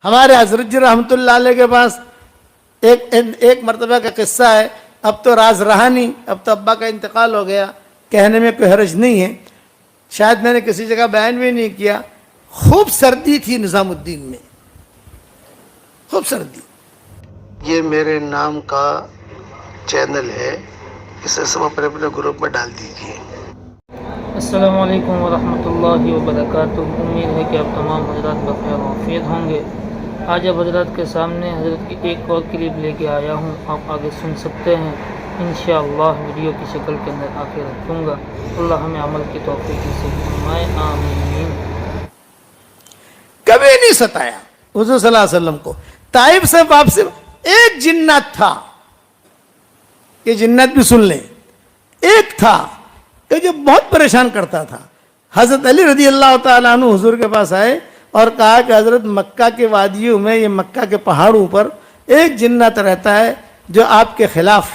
ہمارے حضرت جی رحمۃ اللہ علیہ کے پاس ایک مرتبہ کا قصہ ہے. اب تو راز رہا نہیں, اب تو ابا کا انتقال ہو گیا, کہنے میں کوئی حرج نہیں ہے, شاید میں نے کسی جگہ بیان بھی نہیں کیا. خوب سردی تھی نظام الدین میں, خوب سردی. یہ میرے نام کا چینل ہے, اسے سب اپنے اپنے گروپ میں ڈال دیجیے. السلام علیکم ورحمۃ اللہ وبرکاتہ. امید ہے کہ آپ تمام حضرات بخیر و عافیت ہوں گے. آج اب حضرات کے سامنے حضرت کی ایک اور کلپ لے کے آیا ہوں, آپ آگے سن سکتے ہیں. انشاءاللہ ویڈیو کی شکل کے اندر آ کے رکھوں گا. اللہ ہمیں عمل کی توفیق سے فرمائے, آمین. کبھی نہیں ستایا حضور صلی اللہ علیہ وسلم کو. طائف سے واپسی ایک جنات تھا, یہ جنات بھی سن لیں, ایک تھا کہ جو بہت پریشان کرتا تھا. حضرت علی رضی اللہ تعالیٰ عنہ حضور کے پاس آئے اور کہا کہ حضرت مکہ کے وادیوں میں, یہ مکہ کے پہاڑوں پر ایک جنات رہتا ہے جو آپ کے خلاف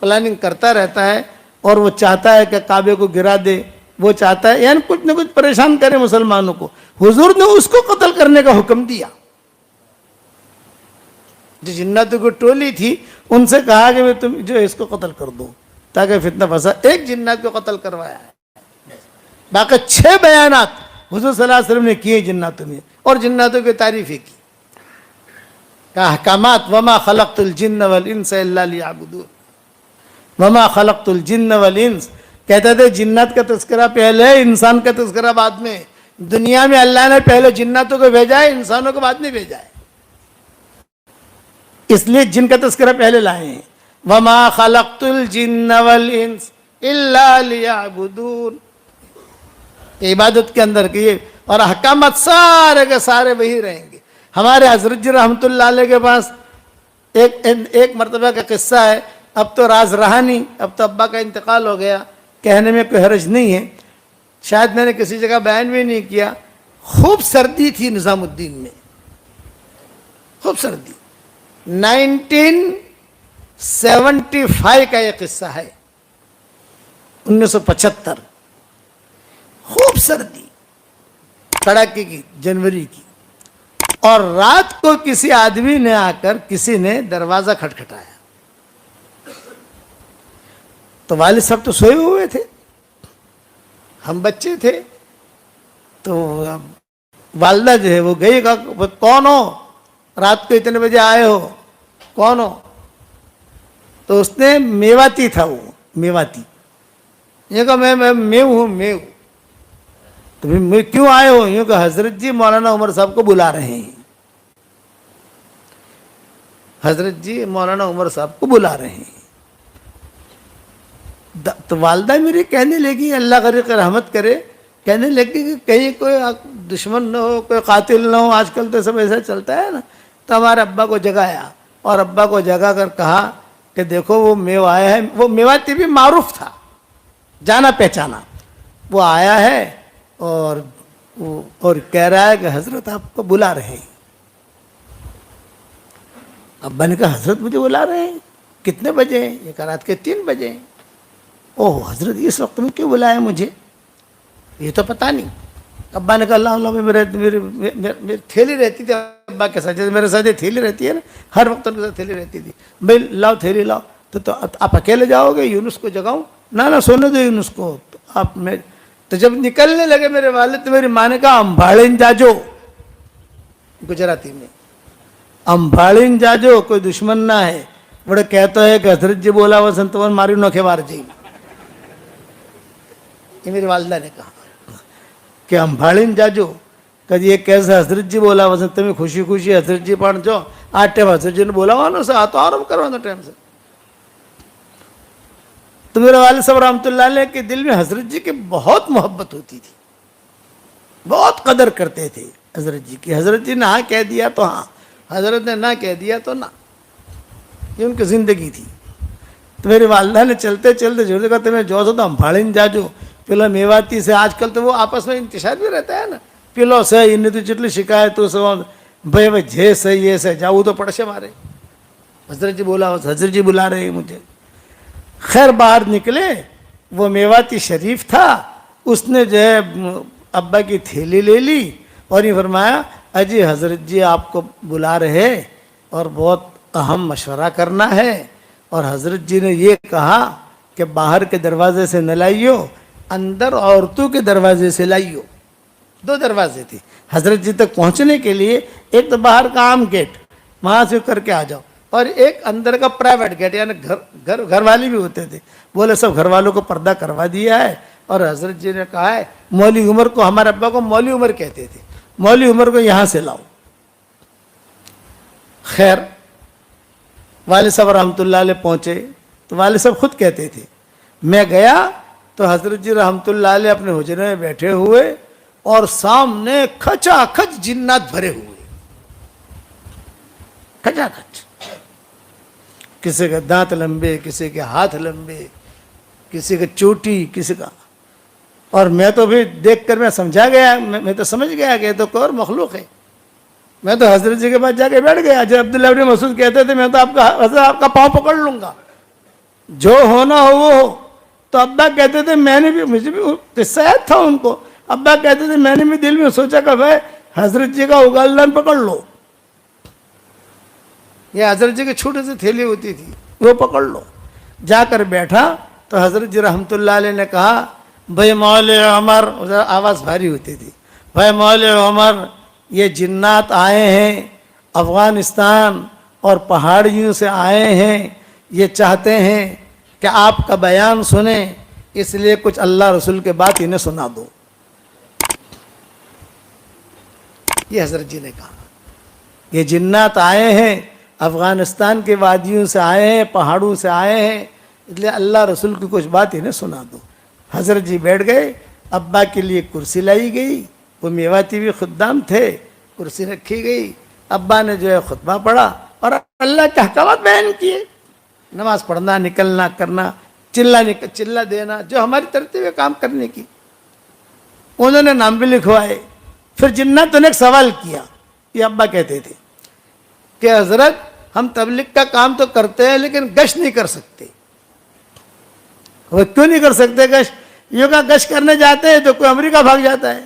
پلاننگ کرتا رہتا ہے, اور وہ چاہتا ہے کہ کعبے کو گرا دے, وہ چاہتا ہے یعنی کچھ نہ کچھ پریشان کرے مسلمانوں کو. حضور نے اس کو قتل کرنے کا حکم دیا. جو جناتوں کی ٹولی تھی ان سے کہا کہ تم جو اس کو قتل کر دو تاکہ فتنہ فساد. ایک جنات کو قتل کروایا ہے. باقی 6 بیانات حضور صلی اللہ علیہ وسلم نے کیے جناتوں میں, اور جناتوں کی تعریف ہی کی. احکامات, وما خلقت الجن والانس الا لیعبدون, وما خلقت الجن والانس. کہتے تھے جنات کا تذکرہ پہلے, انسان کا تذکرہ بعد میں. دنیا میں اللہ نے پہلے جناتوں کو بھیجا ہے, انسانوں کو بعد میں بھیجا ہے, اس لیے جن کا تذکرہ پہلے لائے ہیں. وما خلقت الجن والانس الا لیعبدون, عبادت کے اندر کیے, اور احکامات سارے کے سارے وہی رہیں گے. ہمارے حضرت جی رحمۃ اللہ علیہ کے پاس ایک مرتبہ کا قصہ ہے. اب تو راز رہا نہیں, اب تو ابا کا انتقال ہو گیا, کہنے میں کوئی حرج نہیں ہے, شاید میں نے کسی جگہ بیان بھی نہیں کیا. خوب سردی تھی نظام الدین میں, خوب سردی. 1975 کا یہ قصہ ہے, 1975. خوب سردی کڑاکے کی, جنوری کی, اور رات کو کسی آدمی نے آ کر کسی نے دروازہ کھٹکھٹایا. تو والد صاحب تو سوئے ہوئے تھے, ہم بچے تھے. تو والدہ جو ہے وہ گئی, کہا کون ہو, رات کو اتنے بجے آئے ہو, کون ہو؟ تو اس نے میواتی تھا, وہ میواتی, یہ کہا میں ہوں. تو میں کیوں آئے ہو؟ یوں کہ حضرت جی مولانا عمر صاحب کو بلا رہے ہیں, حضرت جی مولانا عمر صاحب کو بلا رہے ہیں. تو والدہ میری کہنے لگی, اللہ غریق رحمت کرے, کہنے لگی کہ کہیں کوئی دشمن نہ ہو, کوئی قاتل نہ ہو, آج کل تو سب ایسا چلتا ہے نا. تو ہمارے ابا کو جگایا, اور ابا کو جگا کر کہا کہ دیکھو وہ میو آیا ہے. وہ میواتی بھی معروف تھا, جانا پہچانا. وہ آیا ہے اور کہہ رہا ہے کہ حضرت آپ کو بلا رہے ہیں. ابا نے کہا حضرت مجھے بلا رہے ہیں, کتنے بجے ہیں؟ یہ کہا رات کے 3 بجے ہیں. اوہ حضرت اس وقت میں کیوں بلایا مجھے, یہ تو پتہ نہیں. ابا نے کہا اللہ میری تھیلی رہتی تھی ابا کے ساتھ, جیسے میرے ساتھ تھیلی رہتی ہے نا, ہر وقت ان کے ساتھ تھیلی رہتی تھی. بھائی لاؤ تھیلی لاؤ. تو آپ اکیلے جاؤ گے, یونس کو جگاؤں؟ نہ سونے دو یونس کو. تو جب نکلنے لگے میرے والد, تو میری ماں نے کہا امبھاڑین جاجو, گجراتی میں امبھاڑین جاجو, کوئی دشمن نہ ہے. بڑے کہتا ہے کہ حضرت جی بولا وہ سنتون ماری نوکھے بار جی. یہ میری والدہ نے کہا کہ امبھاڑین جاجو, کہ یہ کیسے حضرت جی بولا وہ سنت میں خوشی خوشی حضرت جی پڑھ جو, 8 ٹائم حضرت جی نے بولا ہوا نا اسے آتا آرام کروانا ٹائم سے. تو میرے والد صاحب رحمۃ اللہ علیہ کے دل میں حضرت جی کی بہت محبت ہوتی تھی, بہت قدر کرتے تھے حضرت جی کی. حضرت جی نے ہاں کہہ دیا تو ہاں, حضرت نے نہ کہہ دیا تو نہ, یہ ان کی زندگی تھی. تو میری والدہ نے چلتے چلتے جو کہا تمہیں جو سو تو امبھاڑین جاجو, پلو میواتی سے. آج کل تو وہ آپس میں انتشار بھی رہتا ہے نا, پلو سے انہیں تو جتلی شکایت تو سو بھائی جے سے یہ سے جاؤ تو پڑشے مارے. حضرت جی بولا حضرت جی بلا رہے ہیں مجھے. خیر باہر نکلے, وہ میواتی شریف تھا, اس نے جو ہے ابا کی تھیلی لے لی اور یہ فرمایا اجی حضرت جی آپ کو بلا رہے اور بہت اہم مشورہ کرنا ہے، اور حضرت جی نے یہ کہا کہ باہر کے دروازے سے نہ لائیو، اندر عورتوں کے دروازے سے لائیو۔ 2 دروازے تھے حضرت جی تک پہنچنے کے لیے، ایک تو باہر کا عام گیٹ وہاں سے کر کے آ جاؤ، اور ایک اندر کا پرائیویٹ گیٹ، یعنی گھر والے بھی ہوتے تھے، بولے سب گھر والوں کو پردہ کروا دیا ہے۔ اور حضرت جی نے کہا ہے مولوی عمر کو، ہمارے ابا کو مولوی عمر کہتے تھے، مولوی عمر کو یہاں سے لاؤ۔ خیر والد صاحب رحمۃ اللہ علیہ پہنچے تو والد صاحب خود کہتے تھے، میں گیا تو حضرت جی رحمۃ اللہ علیہ اپنے حجرے میں بیٹھے ہوئے اور سامنے کھچا کھچ جنات بھرے ہوئے، کھچا کھچ، کسی کے دانت لمبے، کسی کے ہاتھ لمبے، کسی کے چوٹی، کسی کا۔ اور میں تو بھی دیکھ کر میں سمجھا گیا، میں تو سمجھ گیا کہ یہ تو کوئی اور مخلوق ہے۔ میں تو حضرت جی کے پاس جا کے بیٹھ گیا۔ جب عبداللہ بن مسعود کہتے تھے میں تو حضرت آپ کا پاؤں پکڑ لوں گا، جو ہونا ہو وہ ہو، تو ابا کہتے تھے، میں نے بھی، مجھے بھی قصہ یاد تھا ان کو، ابا کہتے تھے میں نے بھی دل میں سوچا کہ بھائی حضرت جی کا اگالدان پکڑ لو، یہ حضرت جی کی چھوٹی سی تھیلی ہوتی تھی وہ پکڑ لو۔ جا کر بیٹھا تو حضرت جی رحمۃ اللہ علیہ نے کہا، بھائی مولوی عمر، آواز بھاری ہوتی تھی، بھائی مولوی عمر، یہ جنات آئے ہیں افغانستان اور پہاڑیوں سے آئے ہیں، یہ چاہتے ہیں کہ آپ کا بیان سنیں، اس لیے کچھ اللہ رسول کے بات انہیں سنا دو۔ یہ حضرت جی نے کہا، یہ جنات آئے ہیں افغانستان کے وادیوں سے آئے ہیں، پہاڑوں سے آئے ہیں، اس لیے اللہ رسول کی کچھ بات انہیں سنا دو۔ حضرت جی بیٹھ گئے، ابا کے لیے کرسی لائی گئی، وہ میواتی بھی خدام تھے، کرسی رکھی گئی، ابا نے جو ہے خطبہ پڑھا اور اللہ کے احکامات بیان کیے، نماز پڑھنا، نکلنا، کرنا، چلا دینا، جو ہماری ترتیب ہے کام کرنے کی۔ انہوں نے نام بھی لکھوائے۔ پھر جناتوں نے ایک سوال کیا، یہ ابا کہتے تھے کہ حضرت ہم تبلیغ کا کام تو کرتے ہیں لیکن گشت نہیں کر سکتے۔ وہ کیوں نہیں کر سکتے گشت؟ یہ کہا گشت کرنے جاتے ہیں تو کوئی امریکہ بھاگ جاتا ہے،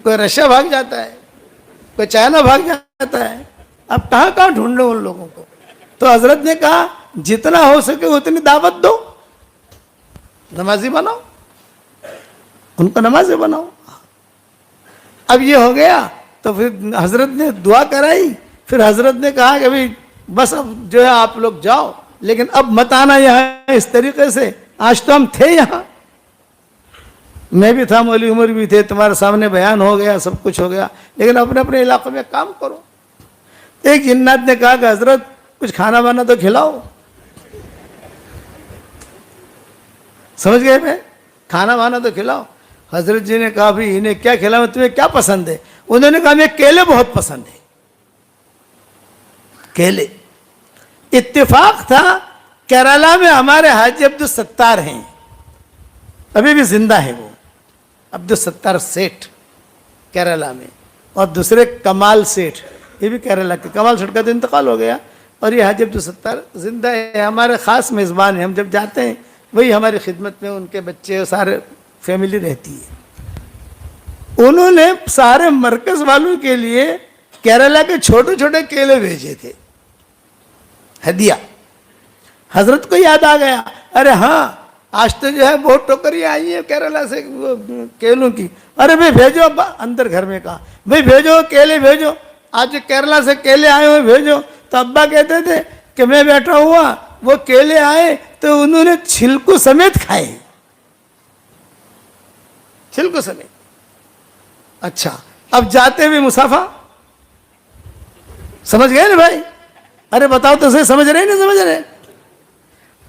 کوئی رشیا بھاگ جاتا ہے، کوئی چائنا بھاگ جاتا ہے، اب کہاں کہاں ڈھونڈ لو ان لوگوں کو؟ تو حضرت نے کہا جتنا ہو سکے اتنی دعوت دو، نمازی بناؤ، ان کو نمازی بناؤ۔ اب یہ ہو گیا تو پھر حضرت نے دعا کرائی، پھر حضرت نے کہا کہ بھائی بس اب جو ہے آپ لوگ جاؤ، لیکن اب مت آنا یہاں اس طریقے سے، آج تو ہم تھے یہاں، میں بھی تھا، مولوی عمر بھی تھے، تمہارے سامنے بیان ہو گیا، سب کچھ ہو گیا، لیکن اپنے اپنے علاقے میں کام کرو۔ ایک جنات نے کہا کہ حضرت کچھ کھانا بانا تو کھلاؤ۔ سمجھ گئے میں؟ کھانا بانا تو کھلاؤ۔ حضرت جی نے کہا بھی انہیں کیا کھلاؤں، تمہیں کیا پسند ہے؟ انہوں نے کہا ہمیں کیلے بہت پسند ہے، کیلے۔ اتفاق تھا کیرالہ میں ہمارے حاجی عبدالستار ہیں، ابھی بھی زندہ ہے، وہ عبدالستار سیٹھ کیرالہ میں، اور دوسرے کمال سیٹھ، یہ بھی کیرالہ کے۔ کمال سیٹھ کا تو انتقال ہو گیا، اور یہ حاجی عبدالستار زندہ ہے، ہمارے خاص میزبان ہیں۔ ہم جب جاتے ہیں وہی ہماری خدمت میں، ان کے بچے سارے فیملی رہتی ہے۔ انہوں نے سارے مرکز والوں کے لیے کیرالہ کے چھوٹے چھوٹے کیلے بھیجے تھے، ہدیہ۔ حضرت کو یاد آ گیا، ارے ہاں آج تو جو ہے بہت ٹوکریاں آئی ہیں کیرالہ سے کیلوں کی، ارے بھائی بھیجو، اندر گھر میں کہا بھائی بھیجو کیلے بھیجو، آج کیرالہ سے کیلے آئے ہوئے بھیجو۔ تو ابا کہتے تھے کہ میں بیٹھا ہوا، وہ کیلے آئے تو انہوں نے چھلکو سمیت کھائے، چھلکو سمیت۔ اچھا اب جاتے ہوئے مسافہ، سمجھ گئے نا بھائی؟ ارے بتاؤ تو صحیح، سمجھ رہے نہیں سمجھ رہے؟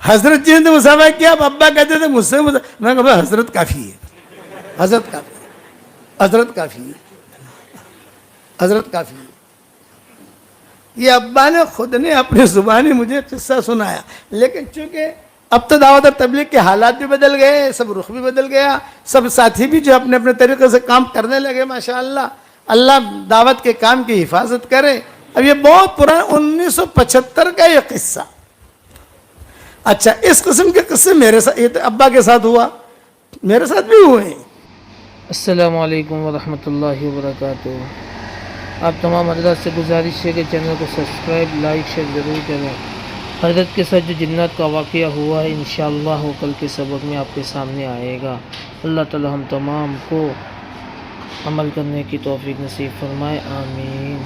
حضرت جی نے مسافہ کیا، اب ابا کہتے تھے مجھ سے میں کہا بھائی حضرت کافی ہے، حضرت کافی ہے، حضرت کافی ہے، حضرت کافی ہے۔ یہ ابا نے خود نے اپنی زبانی مجھے قصہ سنایا، لیکن چونکہ اب تو دعوت اور تبلیغ کے حالات بھی بدل گئے، سب رخ بھی بدل گیا، سب ساتھی بھی جو اپنے اپنے طریقے سے کام کرنے لگے، ماشاءاللہ، اللہ دعوت کے کام کی حفاظت کرے۔ اب یہ بہت پرانا 1975 کا یہ قصہ۔ اچھا اس قسم کے قصے میرے ساتھ، یہ تو ابا کے ساتھ ہوا، میرے ساتھ بھی ہوئے ہیں۔ السلام علیکم ورحمۃ اللہ وبرکاتہ۔ آپ تمام حضرات سے گزارش ہے کہ چینل کو سبسکرائب لائک شیئر ضرور کریں۔ حضرت کے ساتھ جو جنات کا واقعہ ہوا ہے انشاءاللہ وہ کل کے سبق میں آپ کے سامنے آئے گا۔ اللہ تعالی ہم تمام کو عمل کرنے کی توفیق نصیب فرمائے، آمین۔